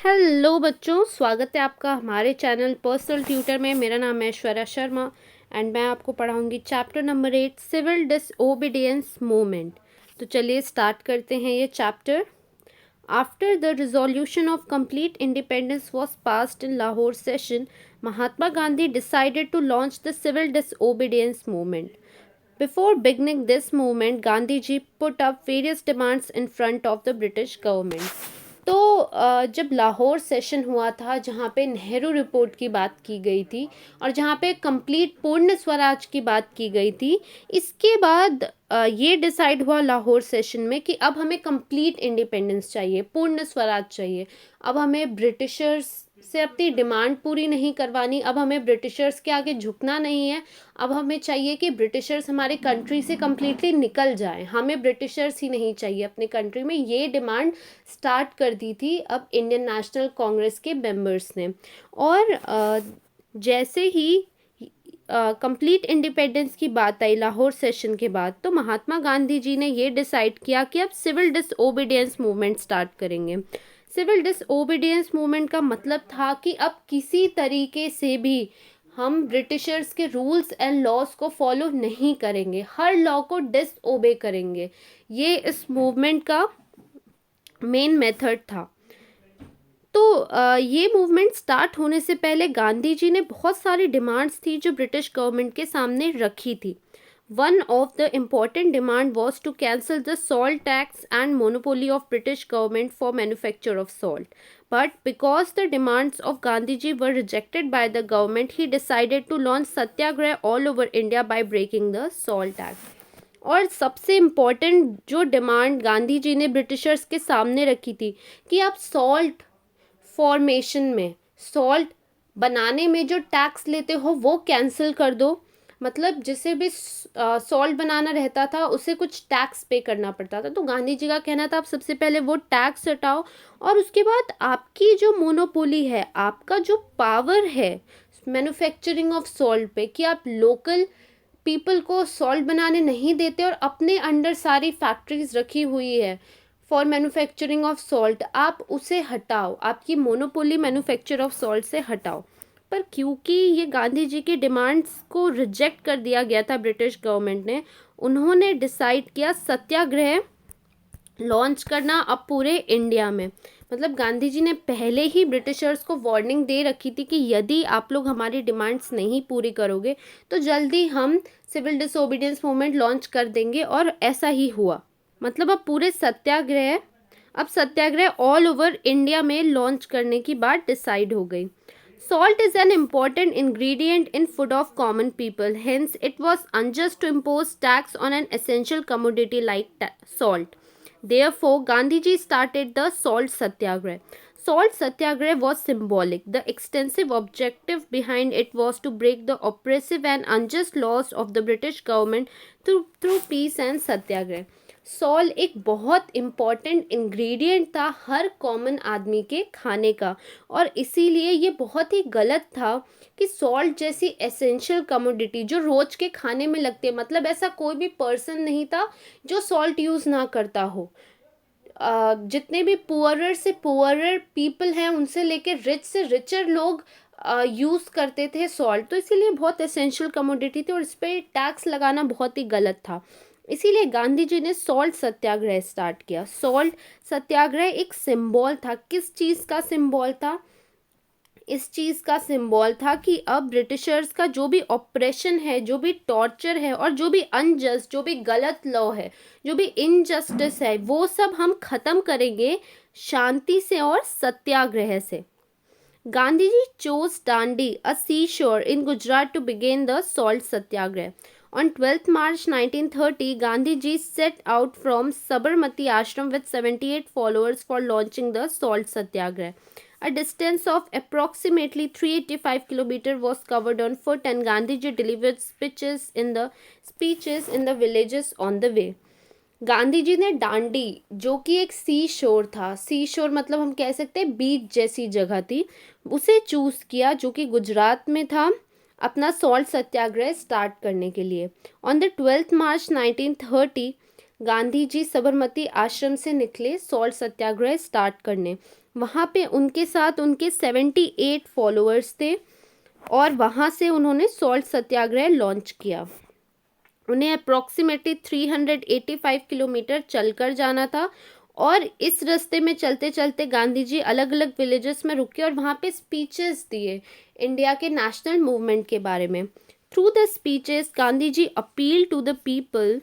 Hello बच्चों, स्वागत है आपका हमारे चैनल पर्सनल ट्यूटर में। मेरा नाम है ऐश्वर्या शर्मा एंड मैं आपको पढ़ाऊंगी chapter number 8 civil disobedience movement. तो चलिए स्टार्ट करते हैं ये chapter. After the resolution of complete independence was passed in Lahore session, Mahatma Gandhi decided to launch the civil disobedience movement. Before beginning this movement, Gandhi ji put up various demands in front of the British government. तो जब Lahore session हुआ था जहाँ पे Nehru report की बात की गई थी और जहाँ पे कंप्लीट पूर्ण स्वराज की बात की गई थी, इसके बाद ये डिसाइड हुआ लाहौर सेशन में कि अब हमें कंप्लीट इंडिपेंडेंस चाहिए, पूर्ण स्वराज चाहिए। अब हमें ब्रिटिशर्स से अपनी डिमांड पूरी नहीं करवानी, अब हमें ब्रिटिशर्स के आगे झुकना नहीं है। अब हमें चाहिए कि ब्रिटिशर्स हमारे कंट्री से कम्प्लीटली निकल जाएं, हमें ब्रिटिशर्स ही नहीं चाहिए अपने कंट्री में। ये डिमांड स्टार्ट कर दी थी अब इंडियन नेशनल कांग्रेस के मेंबर्स ने। और जैसे ही कंप्लीट इंडिपेंडेंस की बात आई लाहौर सेशन के बाद, तो महात्मा गांधी जी ने ये डिसाइड किया कि अब सिविल डिसओबीडियंस मूवमेंट स्टार्ट करेंगे। सिविल डिसओबीडियंस मूवमेंट का मतलब था कि अब किसी तरीके से भी हम ब्रिटिशर्स के रूल्स एंड लॉज को फॉलो नहीं करेंगे, हर लॉ को डिसओबे करेंगे। ये इस मूवमेंट का मेन मेथड था। तो ये मूवमेंट स्टार्ट होने से पहले गांधी जी ने बहुत सारी डिमांड्स थी जो ब्रिटिश गवर्नमेंट के सामने रखी थी। One of the important demand was to cancel the salt tax and monopoly of British government for manufacture of salt. But because the demands of Gandhiji were rejected by the government, he decided to launch satyagrah all over India by breaking the salt tax. और सबसे important जो demand Gandhi ji ने Britishers के सामने रखी थी कि आप सॉल्ट फॉर्मेशन में, सॉल्ट बनाने में जो टैक्स लेते हो वो कैंसिल कर दो। मतलब जिसे भी सॉल्ट बनाना रहता था उसे कुछ टैक्स पे करना पड़ता था। तो गांधी जी का कहना था आप सबसे पहले वो टैक्स हटाओ और उसके बाद आपकी जो मोनोपोली है, आपका जो पावर है मैन्युफैक्चरिंग ऑफ सॉल्ट पे, कि आप लोकल पीपल को सॉल्ट बनाने नहीं देते और अपने अंडर सारी फैक्ट्रीज रखी हुई है फॉर मैन्युफैक्चरिंग ऑफ सॉल्ट, आप उसे हटाओ, आपकी मोनोपोली मैन्युफैक्चर ऑफ सॉल्ट से हटाओ। पर क्योंकि ये गांधी जी की डिमांड्स को रिजेक्ट कर दिया गया था ब्रिटिश गवर्नमेंट ने, उन्होंने डिसाइड किया सत्याग्रह लॉन्च करना अब पूरे इंडिया में। मतलब गांधी जी ने पहले ही ब्रिटिशर्स को वार्निंग दे रखी थी कि यदि आप लोग हमारी डिमांड्स नहीं पूरी करोगे तो जल्दी हम सिविल डिसोबीडियंस मूवमेंट लॉन्च कर देंगे, और ऐसा ही हुआ। मतलब अब सत्याग्रह ऑल ओवर इंडिया में लॉन्च करने की बात डिसाइड हो गई। Salt is an important ingredient in food of common people. Hence, it was unjust to impose tax on an essential commodity like salt. Therefore, Gandhiji started the Salt Satyagrah. Salt Satyagrah was symbolic. The extensive objective behind it was to break the oppressive and unjust laws of the British government through peace and satyagrah. Salt एक बहुत important ingredient था हर common आदमी के खाने का, और इसीलिए ये बहुत ही गलत था कि सॉल्ट जैसी एसेंशियल कमोडिटी जो रोज़ के खाने में लगती है, मतलब ऐसा कोई भी पर्सन नहीं था जो सॉल्ट यूज़ ना करता हो। जितने भी पुअरर से पुअरर पीपल हैं उनसे लेके रिच से रिचर लोग यूज़ करते थे सॉल्ट। तो इसीलिए बहुत एसेंशियल कमोडिटी थी और इस पर टैक्स लगाना बहुत ही गलत था। इसीलिए गांधी जी ने सॉल्ट सत्याग्रह स्टार्ट किया। सॉल्ट सत्याग्रह एक सिंबल था। किस चीज़ का सिंबल था? इस चीज़ का सिंबल था कि अब ब्रिटिशर्स का जो भी ऑपरेशन है, जो भी टॉर्चर है और जो भी अनजस्ट, जो भी गलत लॉ है, जो भी इनजस्टिस है, वो सब हम ख़त्म करेंगे शांति से और सत्याग्रह से। Gandhi ji chose Dandi, a seashore in Gujarat, to begin the salt satyagrah. On 12th March 1930, Gandhi ji set out from Sabarmati Ashram with 78 followers for launching the salt satyagrah. A distance of approximately 385 kilometers was covered on foot, and Gandhi ji delivered speeches in the villages on the way. Gandhi ji ने डांडी, जो कि एक सी शोर था, सी शोर मतलब हम कह सकते हैं बीच जैसी जगह थी, उसे चूज़ किया जो कि गुजरात में था, अपना सॉल्ट सत्याग्रह स्टार्ट करने के लिए। ऑन द 12th March 1930 गांधी जी साबरमती आश्रम से निकले सॉल्ट सत्याग्रह स्टार्ट करने। वहाँ पे उनके साथ उनके 78 फॉलोअर्स थे और वहाँ से उन्होंने सॉल्ट सत्याग्रह लॉन्च किया। उन्हें अप्रॉक्सीमेटली 385 किलोमीटर चलकर जाना था और इस रास्ते में चलते चलते गांधी जी अलग अलग विलेजेस में रुके और वहाँ पे स्पीचेस दिए इंडिया के नेशनल मूवमेंट के बारे में। Through the speeches Gandhi ji appeal to the people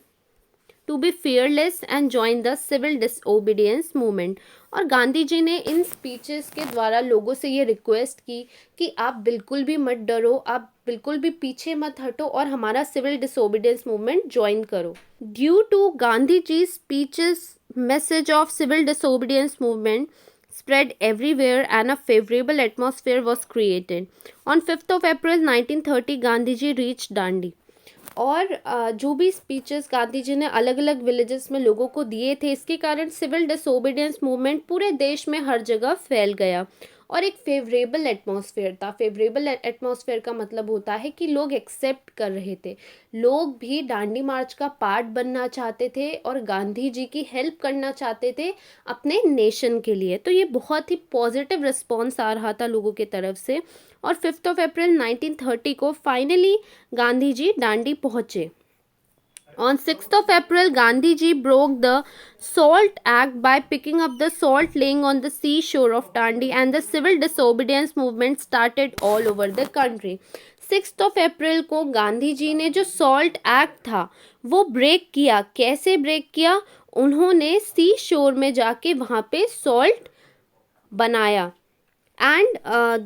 to be fearless and join the civil disobedience movement. और गांधी जी ने इन स्पीचेस के द्वारा लोगों से ये रिक्वेस्ट की कि आप बिल्कुल भी मत डरो, आप बिल्कुल भी पीछे मत हटो और हमारा सिविल डिसओबीडियंस मूवमेंट ज्वाइन करो। Due to Gandhi ji speeches, message of civil disobedience movement spread everywhere and a favorable atmosphere was created. On 5th of April 1930, Gandhi ji reached Dandi. और जो भी स्पीचेस गांधी जी ने अलग अलग विलेजेस में लोगों को दिए थे, इसके कारण सिविल डिसोबीडियंस मूवमेंट पूरे देश में हर जगह फैल गया और एक फेवरेबल एटमॉस्फेयर था। फेवरेबल एटमॉस्फेयर का मतलब होता है कि लोग एक्सेप्ट कर रहे थे, लोग भी दांडी मार्च का पार्ट बनना चाहते थे और गांधी जी की हेल्प करना चाहते थे अपने नेशन के लिए। तो ये बहुत ही पॉजिटिव रिस्पॉन्स आ रहा था लोगों की तरफ से। और 5 अप्रैल 1930 को फाइनली गांधी जी दांडी पहुंचे। On 6th of April, Gandhi ji broke the Salt Act by picking up the salt laying on the seashore of Dandi, and the civil disobedience movement started all over the country. 6th of April को गांधी जी ने जो salt act था वो break किया। कैसे break किया? उन्होंने सी शोर में जाके वहाँ पे सॉल्ट बनाया एंड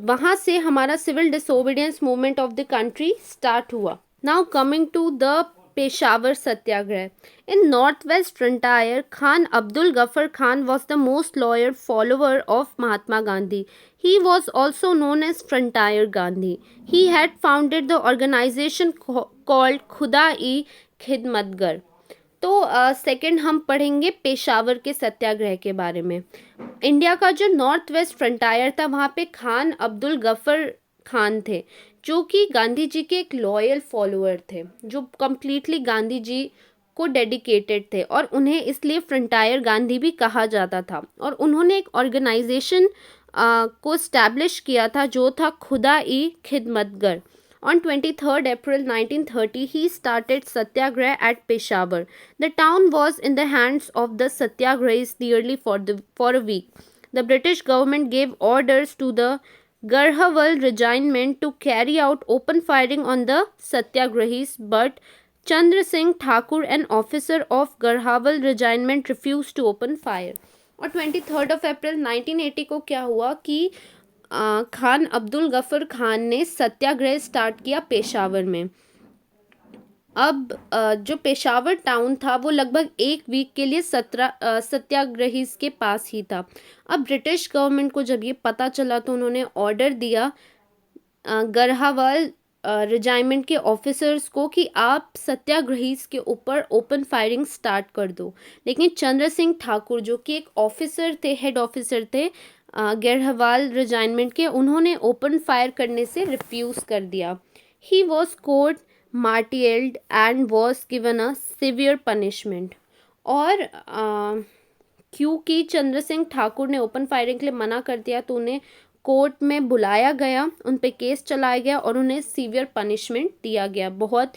वहाँ से हमारा civil disobedience movement of the country start हुआ। Now coming to the Peshawar satyagraha. In North West Frontier, Khan Abdul Gaffar Khan was the most loyal follower of Mahatma Gandhi. He was also known as Frontier Gandhi. He had founded the organization called खुदा-ई-खिदमतगर. तो second हम पढ़ेंगे पेशावर के सत्याग्रह के बारे में। India का जो नॉर्थ वेस्ट फ्रंटायर था वहाँ पे खान अब्दुल गफर खान थे जो कि गांधी जी के एक लॉयल फॉलोअर थे, जो कम्प्लीटली गांधी जी को डेडिकेटेड थे और उन्हें इसलिए फ्रंटायर गांधी भी कहा जाता था। और उन्होंने एक ऑर्गेनाइजेशन को स्टैब्लिश किया था जो था खुदा-ई-खिदमतगर। On 23rd April 1930, he started Satyagrah at Peshawar. The town was in the hands of the Satyagrahis nearly for a week. The British government gave orders to the Garhwal Regiment to carry out open firing on the Satyagrahis, but Chandra Singh Thakur, an officer of Garhwal Regiment, refused to open fire. और 23rd अप्रैल 1980 को क्या हुआ कि खान अब्दुल गफर खान ने सत्याग्रह start किया पेशावर में। अब जो पेशावर टाउन था वो लगभग एक वीक के लिए सत्याग्रहीज के पास ही था। अब ब्रिटिश गवर्नमेंट को जब ये पता चला तो उन्होंने ऑर्डर दिया गढ़वाल रेजिमेंट के ऑफिसर्स को कि आप सत्याग्रहीज के ऊपर ओपन फायरिंग स्टार्ट कर दो। लेकिन चंद्र सिंह ठाकुर जो कि एक ऑफिसर थे, हेड ऑफिसर थे गढ़वाल रेजिमेंट के, उन्होंने ओपन फायर करने से रिफ्यूज़ कर दिया। He was court martialled and was given a severe punishment. और क्योंकि चंद्र सिंह ठाकुर ने ओपन फायरिंग के लिए मना कर दिया तो उन्हें कोर्ट में बुलाया गया, उन पे केस चलाया गया और उन्हें सीवियर पनिशमेंट दिया गया। बहुत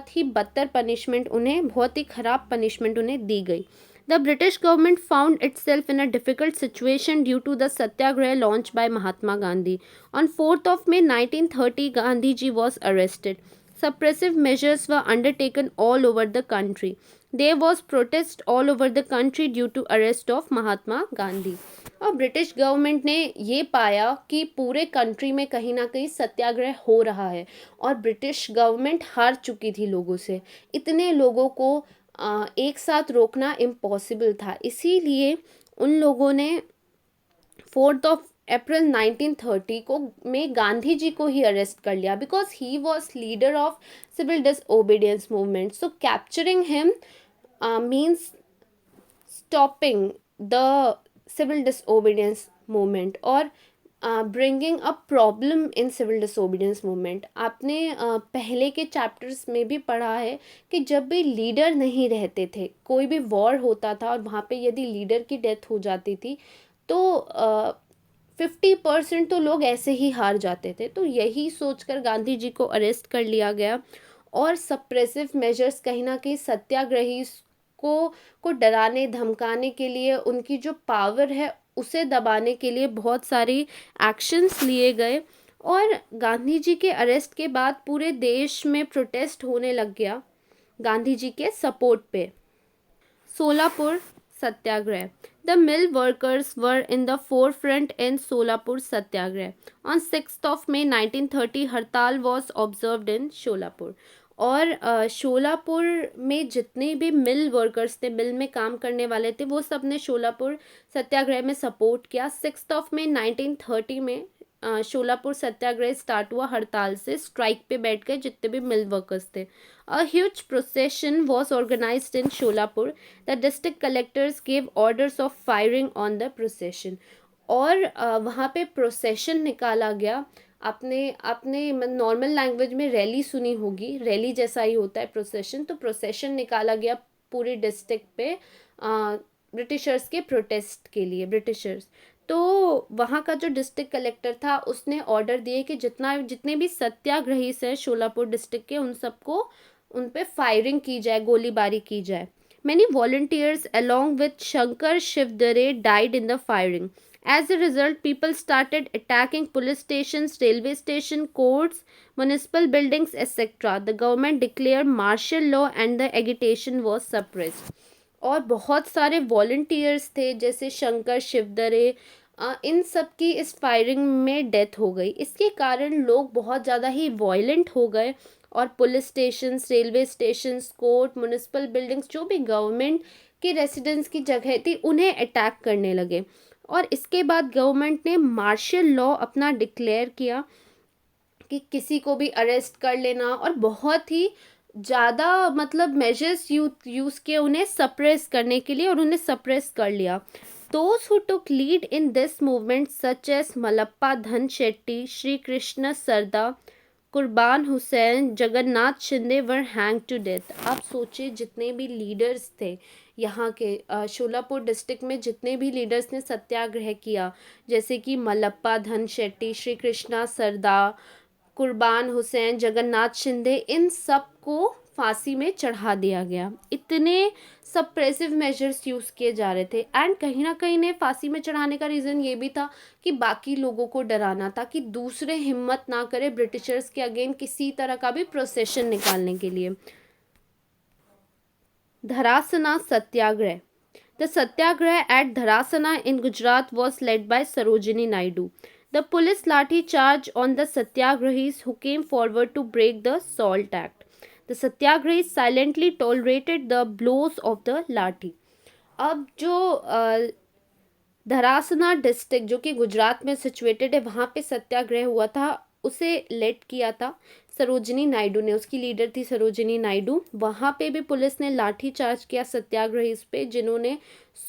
ही बदतर पनिशमेंट उन्हें, बहुत ही ख़राब पनिशमेंट उन्हें दी गई। The British government found itself in a difficult situation due to the Satyagrah launched by Mahatma Gandhi. On 4th of May 1930, Gandhi ji was arrested. Suppressive measures were undertaken all over the country. There was protest all over the country due to arrest of Mahatma Gandhi. और British government ने ये पाया कि पूरे country में कहीं ना कहीं सत्याग्रह हो रहा है और ब्रिटिश गवर्नमेंट हार चुकी थी लोगों से। इतने लोगों को एक साथ रोकना इम्पॉसिबल था, इसीलिए उन लोगों ने 4th अप्रैल 1930 को में गांधी जी को ही अरेस्ट कर लिया because he was leader of civil disobedience movement. So capturing him means stopping the civil disobedience movement और bringing a problem in civil disobedience movement. आपने पहले के चैप्टर्स में भी पढ़ा है कि जब भी लीडर नहीं रहते थे, कोई भी वॉर होता था और वहाँ पे यदि लीडर की डेथ हो जाती थी तो 50% तो लोग ऐसे ही हार जाते थे। तो यही सोचकर गांधी जी को अरेस्ट कर लिया गया और सप्रेसिव मेजर्स कहीं ना कहीं सत्याग्रही को डराने धमकाने के लिए, उनकी जो पावर है उसे दबाने के लिए बहुत सारी एक्शंस लिए गए। और गांधी जी के अरेस्ट के बाद पूरे देश में प्रोटेस्ट होने लग गया गांधी जी के सपोर्ट पे। सोलापुर सत्याग्रह। The mill workers were in the forefront in Solapur Satyagrah. On 6th of May 1930, हड़ताल was observed in शोलापुर। और शोलापुर में जितने भी मिल वर्कर्स थे, मिल में काम करने वाले थे, वो सब ने शोलापुर सत्याग्रह में सपोर्ट किया। 6 मई 1930 में शोलापुर सत्याग्रह स्टार्ट हुआ हड़ताल से, स्ट्राइक पे बैठ गए जितने भी मिल वर्कर्स थे। A huge procession was organised in Sholapur. The district collectors gave orders of firing on the procession. और वहाँ पे प्रोसेशन निकाला गया। आपने आपने नॉर्मल लैंग्वेज में रैली सुनी होगी, रैली जैसा ही होता है प्रोसेशन। तो प्रोसेशन निकाला गया पूरी डिस्ट्रिक्ट पे ब्रिटिशर्स के प्रोटेस्ट के लिए। ब्रिटिशर्स तो वहाँ का जो डिस्ट्रिक्ट कलेक्टर था उसने ऑर्डर दिए कि जितने भी सत्याग्रही हैं शोलापुर डिस्ट्रिक्ट के, उन सबको उन पे फायरिंग की जाए, गोलीबारी की जाए। Many volunteers along with Shankar Shivdare died in the firing. As a result, people started attacking police stations, railway station, courts, municipal buildings, etc. The government declared martial law and the agitation was suppressed. और बहुत सारे volunteers थे जैसे शंकर शिवदरे, इन सब की इस firing में death हो गई। इसके कारण लोग बहुत ज़्यादा ही वॉयलेंट हो गए और police stations, railway stations, court, municipal buildings, जो भी गवर्नमेंट के रेसिडेंस की जगह थी, उन्हें अटैक करने लगे। और इसके बाद गवर्नमेंट ने मार्शल लॉ अपना डिक्लेयर किया कि किसी को भी अरेस्ट कर लेना, और बहुत ही ज़्यादा मतलब मेजर्स यूज़ किए उन्हें सप्रेस करने के लिए, और उन्हें सप्रेस कर लिया। Those who took lead in this movement such as Malappa Dhan Shetty, Shri Krishna Sarda, कुर्बान हुसैन, जगन्नाथ शिंदे वर हैंग टू डेथ। आप सोचिए जितने भी लीडर्स थे यहाँ के शोलापुर डिस्ट्रिक्ट में, जितने भी लीडर्स ने सत्याग्रह किया, जैसे कि मलप्पा धन शेट्टी, श्री कृष्णा सरदा, कुर्बान हुसैन, जगन्नाथ शिंदे, इन सब को फांसी में चढ़ा दिया गया। इतने सप्रेसिव मेजर्स यूज़ किए जा रहे थे। एंड कहीं ना कहीं ने फांसी में चढ़ाने का रीज़न ये भी था कि बाकी लोगों को डराना, ताकि दूसरे हिम्मत ना करे ब्रिटिशर्स के अगेंस्ट किसी तरह का भी प्रोसेशन निकालने के लिए। धरासना सत्याग्रह। The satyagraha at Dharasana in Gujarat was led by Sarojini Naidu. The police lathi charge on the satyagrahis who came forward to break the SALT Act. The satyagrahis silently tolerated the blows of the lathi. अब जो Dharasana district जो कि गुजरात में situated है, वहाँ पे सत्याग्रह हुआ था, उसे लेड किया था सरोजिनी नायडू ने, उसकी लीडर थी सरोजिनी नायडू। वहाँ पे भी पुलिस ने लाठी चार्ज किया सत्याग्रही पे जिन्होंने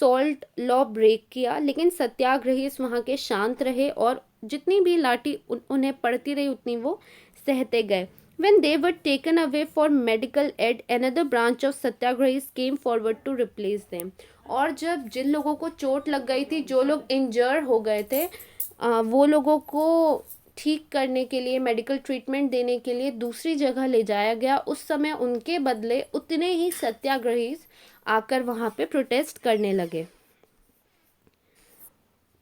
सॉल्ट लॉ ब्रेक किया, लेकिन सत्याग्रही वहाँ के शांत रहे और जितनी भी लाठी उन्हें पड़ती रही उतनी वो सहते गए। When they were taken away for medical aid, another branch of satyagrahis came forward to replace them. और जब जिन लोगों को चोट लग गई थी, जो लोग इंजर हो गए थे, वो लोगों को ठीक करने के लिए, मेडिकल ट्रीटमेंट देने के लिए दूसरी जगह ले जाया गया। उस समय उनके बदले उतने ही सत्याग्रही आकर वहाँ पे प्रोटेस्ट करने लगे।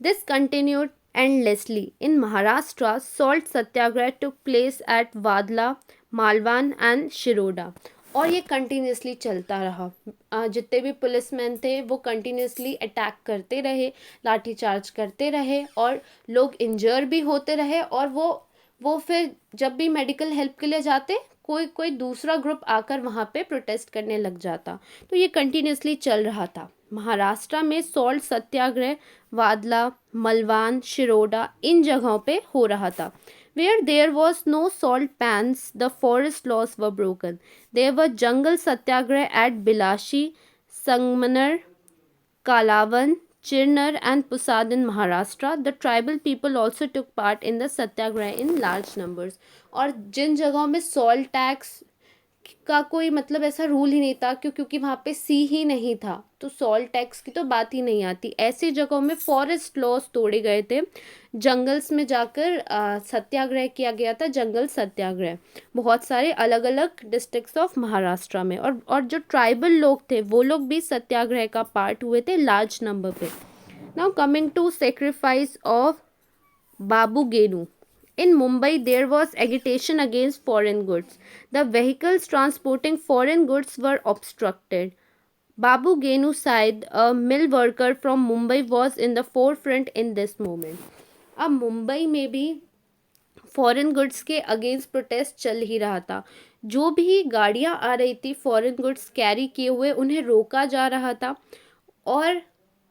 This continued endlessly. In Maharashtra, salt satyagraha took place at Vadla, Malwan and Shiroda. और ये कंटिन्यूसली चलता रहा। जितने भी पुलिसमैन थे वो कंटिन्यूसली अटैक करते रहे, लाठीचार्ज करते रहे, और लोग इंजर भी होते रहे। और वो फिर जब भी मेडिकल हेल्प के लिए जाते, कोई दूसरा ग्रुप आकर वहाँ पे प्रोटेस्ट करने लग जाता। तो ये कंटिन्यूसली चल रहा था। महाराष्ट्र में सॉल्ट सत्याग्रह वादला, मलवान, शिरोडा, इन जगहों पे हो रहा था। Where there was no salt pans, the forest laws were broken. There were jungle satyagraha at Bilashi, Sangmanar, Kalawan, Chirnar and Pusad in Maharashtra. The tribal people also took part in the satyagraha in large numbers. और जिन जगहों में salt tax का कोई मतलब ऐसा rule ही नहीं था, क्योंकि वहाँ पे सी ही नहीं था, तो सॉल्ट टैक्स की तो बात ही नहीं आती। ऐसी जगहों में फॉरेस्ट लॉज तोड़े गए थे, जंगल्स में जाकर सत्याग्रह किया गया था, जंगल सत्याग्रह, बहुत सारे अलग अलग डिस्ट्रिक्ट्स ऑफ महाराष्ट्र में। और जो ट्राइबल लोग थे वो लोग भी सत्याग्रह का पार्ट हुए थे लार्ज नंबर पे। Now coming to sacrifice of Babu Genu. In Mumbai, there was agitation against foreign goods. The vehicles transporting foreign goods were obstructed. Babu Genu Said, a mill worker from Mumbai, was in the forefront in this movement. अब मुंबई में भी foreign goods के against protest चल ही रहा था। जो भी गाड़ियां आ रही थी फॉरेन गुड्स कैरी किए हुए, उन्हें रोका जा रहा था। और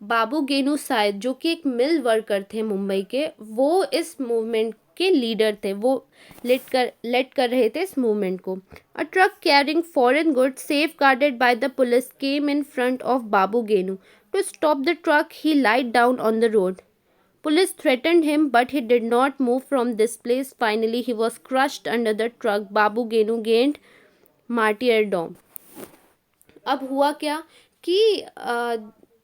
बाबू गेनू सायद, जो कि एक मिल वर्कर थे मुंबई के, वो इस मूवमेंट के लीडर थे, वो लेड कर रहे थे इस मूवमेंट को। A truck carrying foreign goods safeguarded by the police came in front of Babu Genu. To stop the truck he lied down on the road. Police threatened him, but he did not move from this place. Finally, he was crushed under the truck. Babu Genu gained martyrdom. अब हुआ क्या कि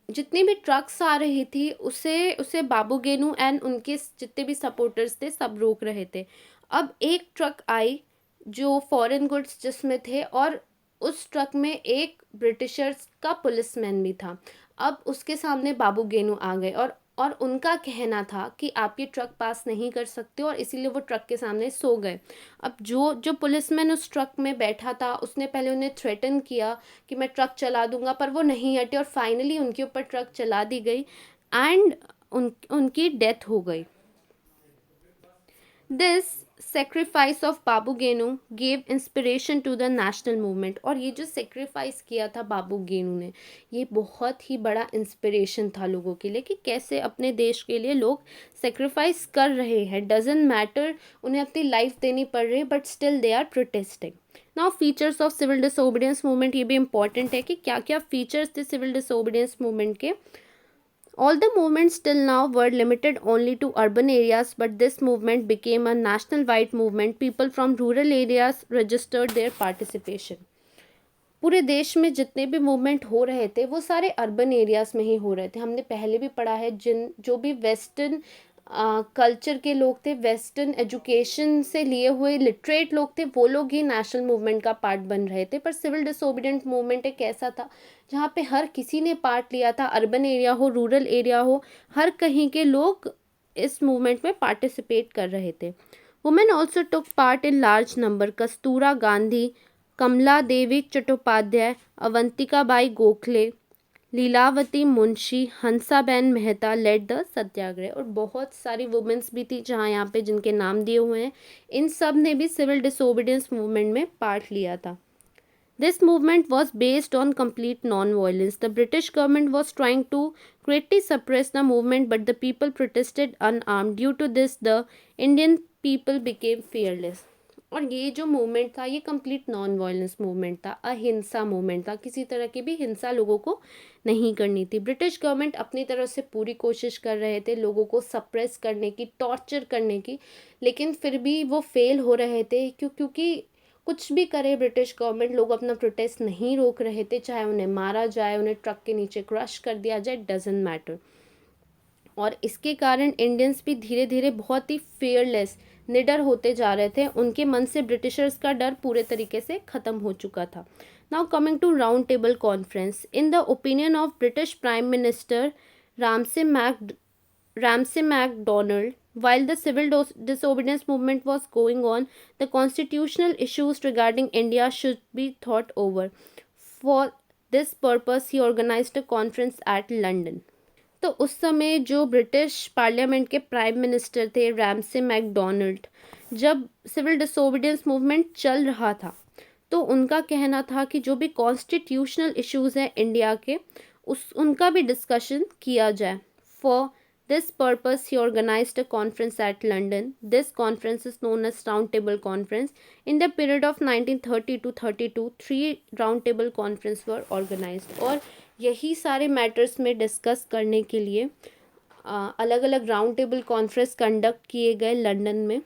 जितनी भी trucks आ रही थी उसे उसे बाबू गेनू एंड उनके जितने भी सपोर्टर्स थे सब रोक रहे थे। अब एक ट्रक आई जो फॉरेन गुड्स जिसमें थे, और उस ट्रक में एक ब्रिटिशर्स का पुलिसमैन भी था। अब उसके सामने बाबू गेनू आ गए, और उनका कहना था कि आप ये ट्रक पास नहीं कर सकते, और इसीलिए वो ट्रक के सामने सो गए। अब जो जो पुलिसमैन उस ट्रक में बैठा था उसने पहले उन्हें थ्रेटन किया कि मैं ट्रक चला दूंगा, पर वो नहीं हटे, और फाइनली उनके ऊपर ट्रक चला दी गई एंड उनकी डेथ हो गई। This sacrifice of Babu Genu gave inspiration to the national movement. और ये जो सेक्रीफाइस किया था बाबू गेनू ने, ये बहुत ही बड़ा इंस्पिरेशन था लोगों के लिए कि कैसे अपने देश के लिए लोग सेक्रीफाइस कर रहे हैं। डजेंट मैटर उन्हें अपनी लाइफ देनी पड़ रही है, but still they are protesting. Now features of civil disobedience movement, ये भी इंपॉर्टेंट है कि क्या क्या फीचर्स थे सिविल डिसोबीडियंस मूवमेंट के। All the movements till now were limited only to urban areas, but this movement became a national-wide movement. People from rural areas registered their participation. पूरे देश में जितने भी मूवमेंट हो रहे थे वो सारे अर्बन एरियाज़ में ही हो रहे थे। हमने पहले भी पढ़ा है, जो भी वेस्टर्न कल्चर के लोग थे, वेस्टर्न एजुकेशन से लिए हुए लिटरेट लोग थे, वो लोग ही नेशनल मूवमेंट का पार्ट बन रहे थे। पर सिविल डिसोबीडियंट मूवमेंट एक ऐसा था जहाँ पे हर किसी ने पार्ट लिया था, अर्बन एरिया हो, रूरल एरिया हो, हर कहीं के लोग इस मूवमेंट में पार्टिसिपेट कर रहे थे। Women also took part in large number. Kastura Gandhi, Kamala Devi Chattopadhyay, Avantika Bai Gokhale, Lilavati Munshi, Hansaben Mehta led the satyagraha. और बहुत सारी वुमेन्स भी थी जहाँ यहाँ पे जिनके नाम दिए हुए हैं, इन सब ने भी सिविल डिसोबीडियंस मूवमेंट में पार्ट लिया था। This movement was based on complete non-violence. The British government was trying to greatly suppress the movement, but the people protested unarmed. Due to this, the Indian people became fearless. और ये जो movement था ये complete non violence movement था, अहिंसा movement था, किसी तरह की भी हिंसा लोगों को नहीं करनी थी। ब्रिटिश गवर्नमेंट अपनी तरफ से पूरी कोशिश कर रहे थे लोगों को सप्रेस करने की, टॉर्चर करने की, लेकिन फिर भी वो फेल हो रहे थे क्योंकि कुछ भी करे ब्रिटिश गवर्नमेंट, लोग अपना प्रोटेस्ट नहीं रोक रहे थे, चाहे उन्हें मारा जाए, उन्हें ट्रक के नीचे क्रश कर दिया जाए, डजेंट मैटर। और इसके कारण इंडियंस भी धीरे धीरे बहुत ही फेयरलेस, निडर होते जा रहे थे। उनके मन से ब्रिटिशर्स का डर पूरे तरीके से ख़त्म हो चुका था। Now coming to round table conference. In the opinion of British prime minister Ramsay MacDonald, while the civil disobedience movement was going on, the constitutional issues regarding India should be thought over. For this purpose, he organized a conference at London. तो उस समय जो British parliament के prime minister थे Ramsay McDonald, जब civil disobedience movement चल रहा था तो उनका कहना था कि जो भी कॉन्स्टिट्यूशनल इश्यूज़ हैं इंडिया के, उनका भी डिस्कशन किया जाए। For this purpose, he organized a conference at London. This conference is known as Round Table Conference. In the period of 1930 to 32, 3 Round Table Conference were organized. और यही सारे matters में डिस्कस करने के लिए अलग अलग राउंड टेबल कॉन्फ्रेंस कंडक्ट किए गए लंदन में।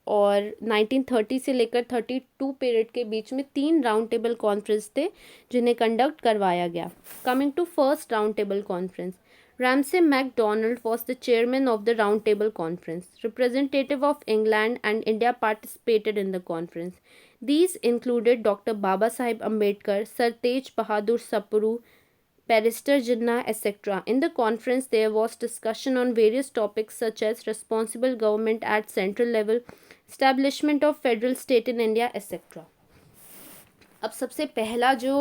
और 1930 से लेकर 32 पीरियड के बीच में 3 राउंड टेबल कॉन्फ्रेंस थे जिन्हें कंडक्ट करवाया गया. Coming to first round table conference, Ramsay MacDonald was the chairman of the Round Table Conference. Representative of England and India participated in the conference. These included Dr. Baba Sahib Ambedkar, Sir Tej Bahadur Sapru, Barrister Jinnah, etc. In the conference, there was discussion on various topics such as responsible government at central level, establishment of federal state in India, etc. अब सबसे पहला जो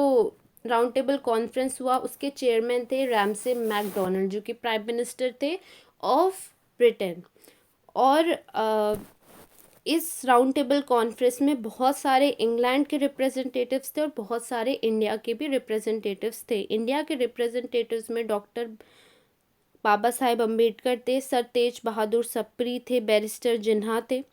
round table conference हुआ उसके chairman थे Ramsay McDonald जो कि prime minister थे ऑफ ब्रिटेन. और इस राउंड टेबल कॉन्फ्रेंस में बहुत सारे इंग्लैंड के रिप्रेजेंटेटिव्स थे और बहुत सारे इंडिया के भी रिप्रेजेंटेटिव्स थे. इंडिया के रिप्रेजेंटेटिव्स में डॉक्टर बाबा साहेब अम्बेडकर थे, सर तेज बहादुर सप्री थे, बैरिस्टर जिन्हा थे.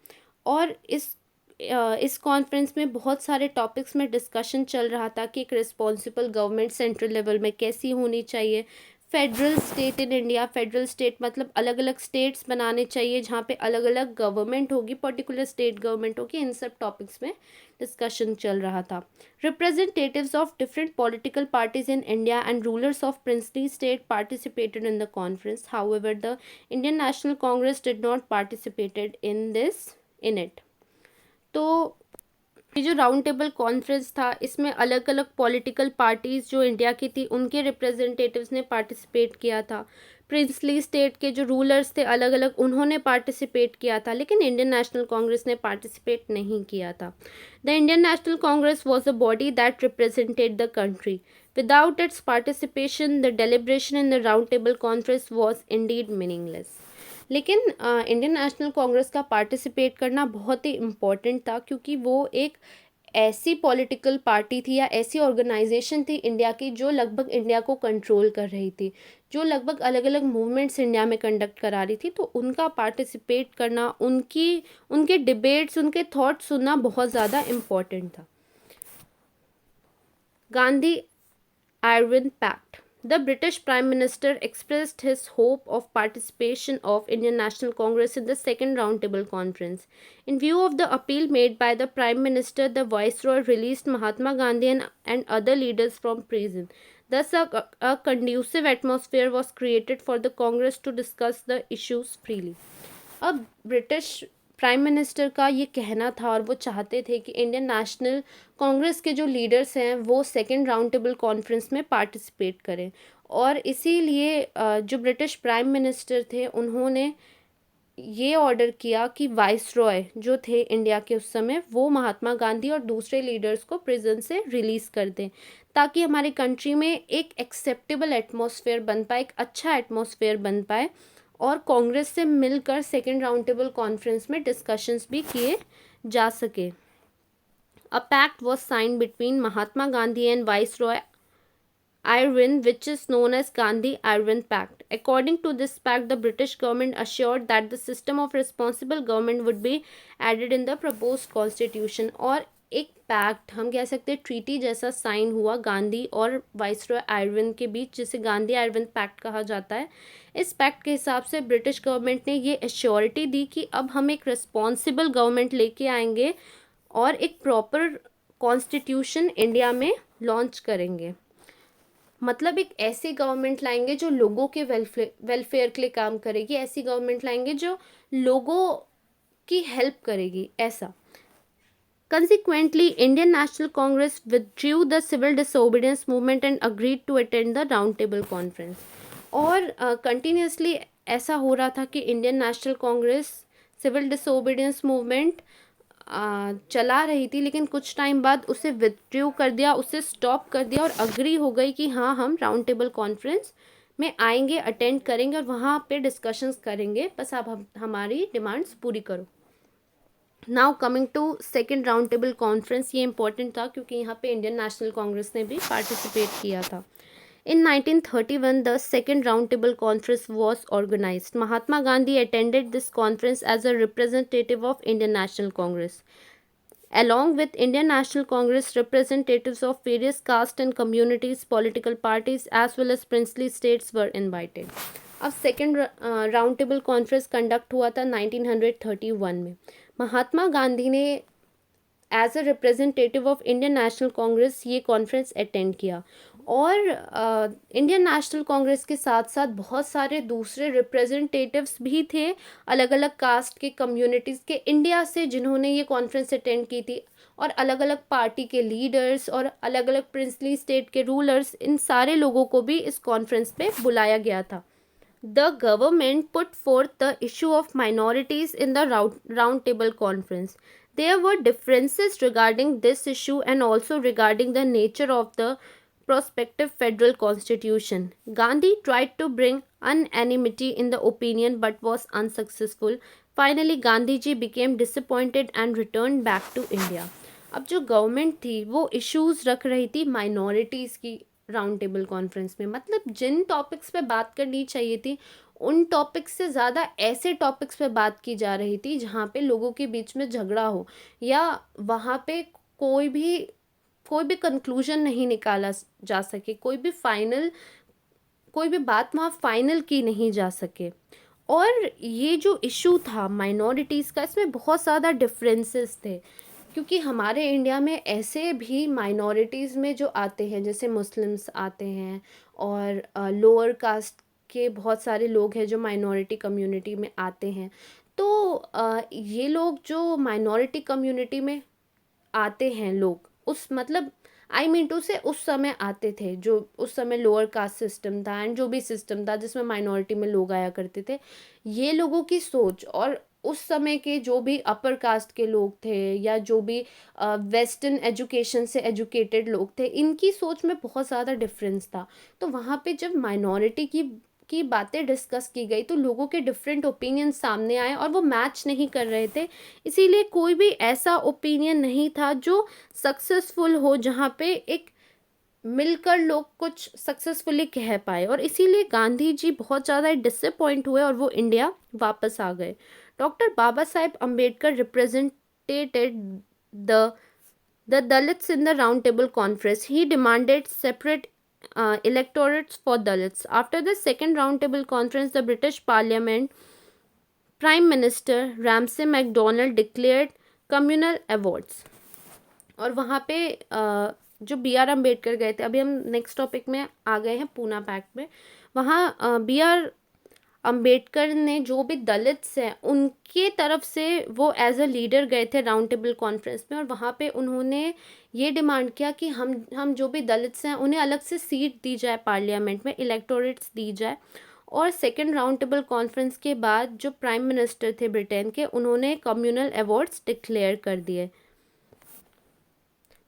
और इस कॉन्फ्रेंस में बहुत सारे टॉपिक्स में डिस्कशन चल रहा था कि एक रिस्पॉन्सिबल गवर्नमेंट सेंट्रल लेवल में कैसी होनी चाहिए, federal state in India. Federal state मतलब अलग अलग स्टेट्स बनाने चाहिए जहाँ पे अलग अलग गवर्नमेंट होगी, पर्टिकुलर स्टेट गवर्नमेंट होगी. इन सब टॉपिक्स में डिस्कशन चल रहा था. Representatives of different political parties in India and rulers of princely state participated in the conference. However the Indian national Congress did not participated in it. तो ये जो राउंड टेबल कॉन्फ्रेंस था इसमें अलग अलग पॉलिटिकल पार्टीज़ जो इंडिया की थी उनके रिप्रेजेंटेटिव्स ने पार्टिसिपेट किया था. प्रिंसली स्टेट के जो रूलर्स थे अलग अलग उन्होंने पार्टिसिपेट किया था, लेकिन इंडियन नेशनल कांग्रेस ने पार्टिसिपेट नहीं किया था. The Indian national Congress was a body that represented the country. Without its participation the deliberation in the round table conference was Indeed meaningless. लेकिन इंडियन नेशनल कांग्रेस का पार्टिसिपेट करना बहुत ही इम्पोर्टेंट था क्योंकि वो एक ऐसी पॉलिटिकल पार्टी थी या ऐसी ऑर्गेनाइजेशन थी इंडिया की जो लगभग इंडिया को कंट्रोल कर रही थी, जो लगभग अलग अलग मूवमेंट्स इंडिया में कंडक्ट करा रही थी. तो उनका पार्टिसिपेट करना, उनके डिबेट्स, उनके थॉट्स सुनना बहुत ज़्यादा इम्पोर्टेंट था. Gandhi Irwin pact. The British Prime Minister expressed his hope of participation of Indian National Congress in the second roundtable conference. In view of the appeal made by the Prime Minister, the Viceroy released Mahatma Gandhi and other leaders from prison. Thus, a conducive atmosphere was created for the Congress to discuss the issues freely. अब British prime minister का ये कहना था और वो चाहते थे कि इंडियन नेशनल कांग्रेस के जो लीडर्स हैं वो सेकेंड राउंड टेबल कॉन्फ्रेंस में पार्टिसिपेट करें. और इसीलिए जो ब्रिटिश प्राइम मिनिस्टर थे उन्होंने ये ऑर्डर किया कि वाइस रॉय जो थे इंडिया के उस समय वो महात्मा गांधी और दूसरे लीडर्स को प्रिजन से रिलीज़ कर दें ताकि हमारी कंट्री में एक एक्सेप्टेबल एटमॉस्फेयर बन पाए, एक अच्छा एटमॉस्फेयर बन पाए और कांग्रेस से मिलकर सेकेंड राउंड टेबल कॉन्फ्रेंस में डिस्कशंस भी किए जा सके. A pact was signed between Mahatma Gandhi and viceroy Irwin, which is known as Gandhi-Irwin Pact. According to this pact, the British government assured that the system of responsible government would be added in the proposed constitution. और एक pact, हम कह सकते हैं treaty जैसा sign हुआ गांधी और viceroy Irving के बीच, जिसे गांधी आयरविन पैक्ट कहा जाता है. इस पैक्ट के हिसाब से ब्रिटिश गवर्नमेंट ने ये एश्योरिटी दी कि अब हम एक रिस्पॉन्सिबल गवर्नमेंट लेके आएंगे और एक प्रॉपर कॉन्स्टिट्यूशन इंडिया में लॉन्च करेंगे. मतलब एक ऐसी गवर्नमेंट लाएंगे जो लोगों के वेलफेयर के लिए काम करेगी, ऐसी गवर्नमेंट लाएंगे जो लोगों की हेल्प करेगी, ऐसा. Consequently, Indian National Congress withdrew the civil disobedience movement and agreed to attend the round table conference. और कंटिन्यूसली ऐसा हो रहा था कि Indian national Congress civil disobedience movement चला रही थी, लेकिन कुछ टाइम बाद उसे विथड्रू कर दिया, उसे स्टॉप कर दिया और अग्री हो गई कि हाँ हम राउंड टेबल कॉन्फ्रेंस में आएंगे, अटेंड करेंगे और वहाँ पे डिस्कशंस करेंगे, बस आप हमारी डिमांड्स पूरी करो. Now coming to second round table conference. ये इंपॉर्टेंट था क्योंकि यहाँ पे इंडियन नेशनल कांग्रेस ने भी पार्टिसिपेट किया था. In 1931, the second roundtable conference was organized. Mahatma Gandhi attended this conference as a representative of Indian National Congress. Along with Indian National Congress, representatives of various caste and communities, political parties, as well as princely states were invited. अब second round table conference conduct हुआ था 1931 में. महात्मा गांधी ने as a representative of Indian national Congress ये conference attend किया। और Indian national Congress के साथ साथ बहुत सारे दूसरे रिप्रेजेंटेटिव्स भी थे अलग अलग कास्ट के, कम्युनिटीज़ के, इंडिया से, जिन्होंने ये कॉन्फ्रेंस अटेंड की थी। और अलग अलग पार्टी के लीडर्स और अलग अलग प्रिंसली स्टेट के रूलर्स, इन सारे लोगों को भी इस कॉन्फ्रेंस पे बुलाया गया था। The government put forth the issue of minorities in the round table conference. There were differences regarding this issue and also regarding the nature of the prospective federal constitution. Gandhi tried to bring unanimity in the opinion but was unsuccessful. Finally, Gandhi ji became disappointed and returned back to India. अब जो government थी वो issues रख रही थी minorities की round table conference में। मतलब जिन टॉपिक्स पे बात करनी चाहिए थी उन टॉपिक्स से ज़्यादा ऐसे टॉपिक्स पे बात की जा रही थी जहाँ पे लोगों के बीच में झगड़ा हो, या वहाँ पे कोई भी कंक्लूजन नहीं निकाला जा सके, कोई भी बात वहाँ फाइनल की नहीं जा सके। और ये जो इशू था माइनॉरिटीज़ का, इसमें बहुत ज़्यादा डिफरेंसेस थे, क्योंकि हमारे इंडिया में ऐसे भी माइनॉरिटीज़ में जो आते हैं, जैसे मुस्लिम्स आते हैं और लोअर कास्ट के बहुत सारे लोग हैं जो माइनॉरिटी कम्युनिटी में आते हैं। तो ये लोग जो माइनॉरिटी कम्युनिटी में आते हैं लोग, उस मतलब आई मीन टू से उस समय आते थे, जो उस समय लोअर कास्ट सिस्टम था एंड जो भी सिस्टम था जिसमें माइनॉरिटी में लोग आया करते थे, ये लोगों की सोच और उस समय के जो भी अपर कास्ट के लोग थे या जो भी वेस्टर्न एजुकेशन से एजुकेटेड लोग थे, इनकी सोच में बहुत ज़्यादा डिफरेंस था। तो वहाँ पे जब माइनॉरिटी की बातें डिस्कस की गई तो लोगों के डिफरेंट ओपिनियन सामने आए और वो मैच नहीं कर रहे थे। इसीलिए कोई भी ऐसा ओपिनियन नहीं था जो सक्सेसफुल हो, जहाँ पे एक मिलकर लोग कुछ सक्सेसफुली कह पाए। और इसीलिए गांधी जी बहुत ज़्यादा डिसअपॉइंट हुए और वो इंडिया वापस आ गए। Doctor Baba Saheb Ambedkar represented the Dalits in the Round Table Conference. He demanded separate electorates for Dalits. After the second Round Table Conference, the British Parliament Prime Minister Ramsay MacDonald declared communal awards. और वहाँ पे जो B R Ambedkar गए थे, अभी हम next topic में आ गए हैं पूना पैक्ट में। वहाँ बी आर अम्बेडकर ने जो भी दलित्स हैं उनके तरफ से वो एज अ लीडर गए थे राउंड टेबल कॉन्फ्रेंस में, और वहाँ पे उन्होंने ये डिमांड किया कि हम जो भी दलित्स हैं उन्हें अलग से सीट दी जाए, पार्लियामेंट में इलेक्टोरेट्स दी जाए। और सेकेंड राउंड टेबल कॉन्फ्रेंस के बाद जो प्राइम मिनिस्टर थे ब्रिटेन के, उन्होंने कम्युनल अवार्ड्स डिक्लेयर कर दिए।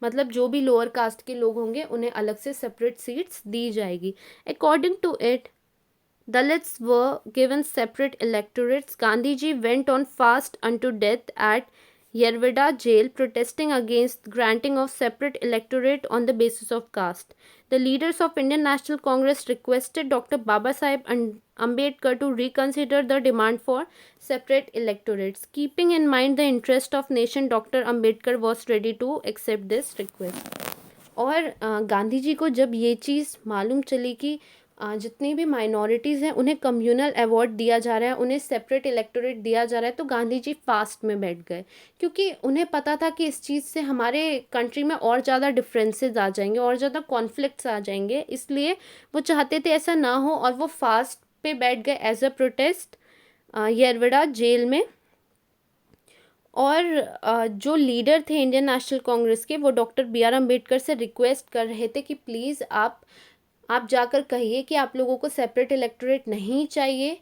मतलब जो भी लोअर कास्ट के लोग होंगे उन्हें अलग से सेपरेट सीट्स दी जाएगी। According to it, Dalits were given separate electorates. Gandhiji went on fast unto death at Yerwada jail, protesting against granting of separate electorate on the basis of caste. The leaders of Indian National Congress requested Dr. Babasaheb Ambedkar to reconsider the demand for separate electorates. Keeping in mind the interest of nation, Dr. Ambedkar was ready to accept this request. और गांधी जी को जब ये चीज़ मालूम चली कि जितनी भी minorities हैं उन्हें कम्युनल अवार्ड दिया जा रहा है, उन्हें सेपरेट इलेक्टोरेट दिया जा रहा है, तो गांधी जी फास्ट में बैठ गए, क्योंकि उन्हें पता था कि इस चीज़ से हमारे कंट्री में और ज़्यादा डिफरेंसेस आ जाएंगे, और ज़्यादा कॉन्फ्लिक्ट्स आ जाएंगे। इसलिए वो चाहते थे ऐसा ना हो, और वो फास्ट पे बैठ गए as a protest Yerwada jail में। और जो लीडर थे इंडियन नेशनल कांग्रेस के, वो डॉक्टर बी आर अम्बेडकर से रिक्वेस्ट कर रहे थे कि प्लीज़ आप जाकर कहिए कि आप लोगों को सेपरेट इलेक्टोरेट नहीं चाहिए।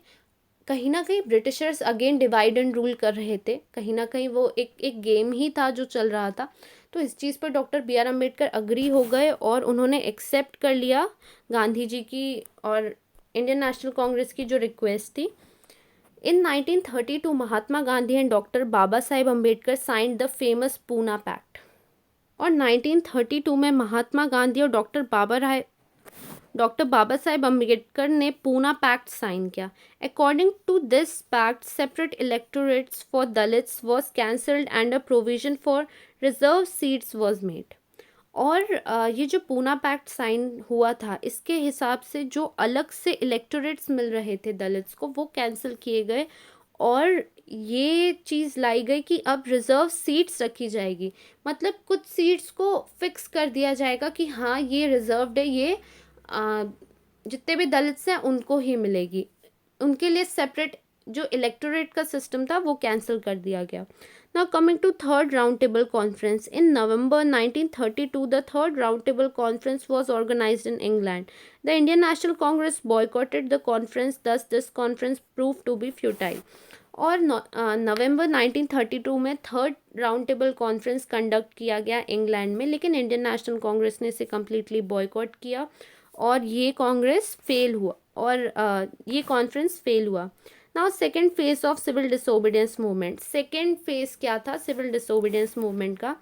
कहीं ना कहीं Britishers again divide and rule कर रहे थे, कहीं ना कहीं वो एक गेम ही था जो चल रहा था। तो इस चीज़ पर doctor B R Ambedkar agree हो गए और उन्होंने एक्सेप्ट कर लिया गांधी जी की और इंडियन नेशनल कांग्रेस की जो रिक्वेस्ट थी। In 1932, Mahatma Gandhi and doctor Baba Saheb Ambedkar signed the famous Poona pact. और 1932 में महात्मा गांधी और डॉक्टर बाबा साहेब अम्बेडकर ने पूना पैक्ट साइन किया। According to this pact, separate electorates for Dalits was cancelled and a provision for reserve seats was made. और ये जो पूना पैक्ट साइन हुआ था, इसके हिसाब से जो अलग से इलेक्टोरेट्स मिल रहे थे दलित्स को, वो कैंसिल किए गए और ये चीज़ लाई गई कि अब रिज़र्व सीट्स रखी जाएगी, मतलब कुछ सीट्स को फिक्स कर दिया जाएगा कि हाँ ये रिज़र्व्ड है, ये जितने भी दलित्स हैं उनको ही मिलेगी, उनके लिए सेपरेट जो इलेक्टोरेट का सिस्टम था वो कैंसिल कर दिया गया। Now coming to third round table conference in November 1932, the third round table conference was organized in England. The Indian National Congress boycotted the conference, thus this conference proved to be futile. और नवंबर 1932 में third round table conference conduct किया गया England में, लेकिन Indian national Congress ने इसे completely boycott किया और ये कांग्रेस फेल हुआ और ये कॉन्फ्रेंस फेल हुआ। Now second phase of civil disobedience movement. Second phase क्या था सिविल डिसोबीडियंस मूवमेंट का?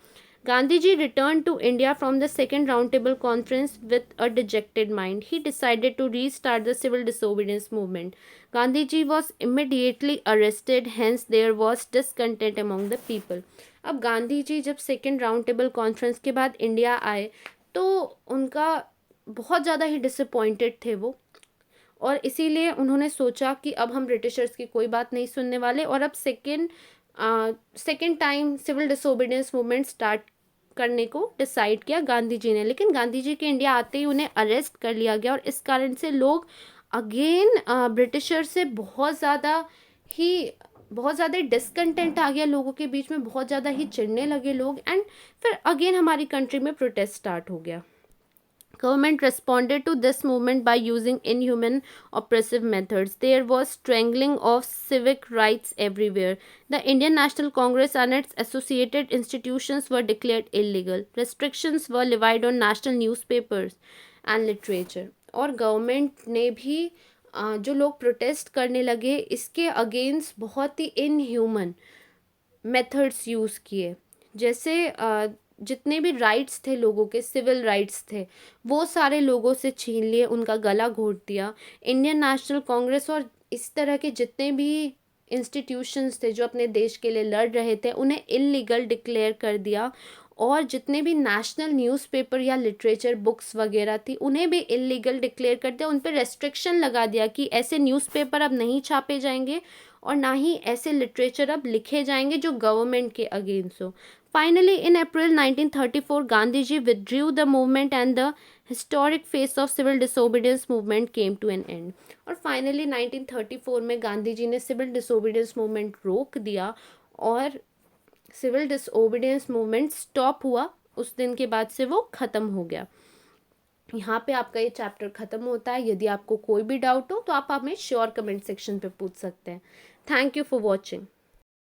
Gandhiji returned to India from the second roundtable conference with a dejected mind. He decided to restart the civil disobedience movement. Gandhiji was immediately arrested, hence there was discontent among the people. अब गांधी जी जब second round table conference के बाद India आए तो उनका बहुत ज़्यादा ही disappointed थे वो, और इसीलिए उन्होंने सोचा कि अब हम ब्रिटिशर्स की कोई बात नहीं सुनने वाले, और अब second time civil disobedience movement start करने को डिसाइड किया गांधी जी ने। लेकिन गांधी जी के इंडिया आते ही उन्हें अरेस्ट कर लिया गया, और इस कारण से लोग अगेन ब्रिटिशर से बहुत ज़्यादा डिसकंटेंट आ गया लोगों के बीच में, बहुत ज़्यादा ही चिढ़ने लगे लोग, एंड फिर अगेन हमारी कंट्री में प्रोटेस्ट स्टार्ट हो गया। Government responded to this movement by using inhuman, oppressive methods. There was strangling of civic rights everywhere. The Indian National Congress and its associated institutions were declared illegal. Restrictions were levied on national newspapers and literature. और government ने भी जो लोग protest करने लगे इसके against बहुत ही inhuman methods use किए, जैसे जितने भी राइट्स थे लोगों के, सिविल राइट्स थे, वो सारे लोगों से छीन लिए, उनका गला घोट दिया। इंडियन नेशनल कांग्रेस और इस तरह के जितने भी इंस्टीट्यूशंस थे जो अपने देश के लिए लड़ रहे थे उन्हें इलीगल डिक्लेयर कर दिया, और जितने भी नेशनल न्यूज़पेपर या लिटरेचर बुक्स वगैरह थी उन्हें भी इलीगल डिक्लेयर कर दिया। उन पर रेस्ट्रिक्शन लगा दिया कि ऐसे न्यूज़पेपर अब नहीं छापे जाएंगे और ना ही ऐसे लिटरेचर अब लिखे जाएंगे जो गवर्नमेंट के अगेंस्ट हो। Finally, in April 1934, Gandhiji withdrew the movement and the historic phase of civil disobedience movement came to an end. और फाइनली 1934 में गांधी जी ने सिविल डिसोबीडियंस मूवमेंट रोक दिया और सिविल डिसोबीडियंस मूवमेंट स्टॉप हुआ। उस दिन के बाद से वो ख़त्म हो गया। यहाँ पे आपका ये चैप्टर ख़त्म होता है। यदि आपको कोई भी डाउट हो तो आप हमें श्योर कमेंट सेक्शन पे पूछ सकते हैं। Thank you for watching.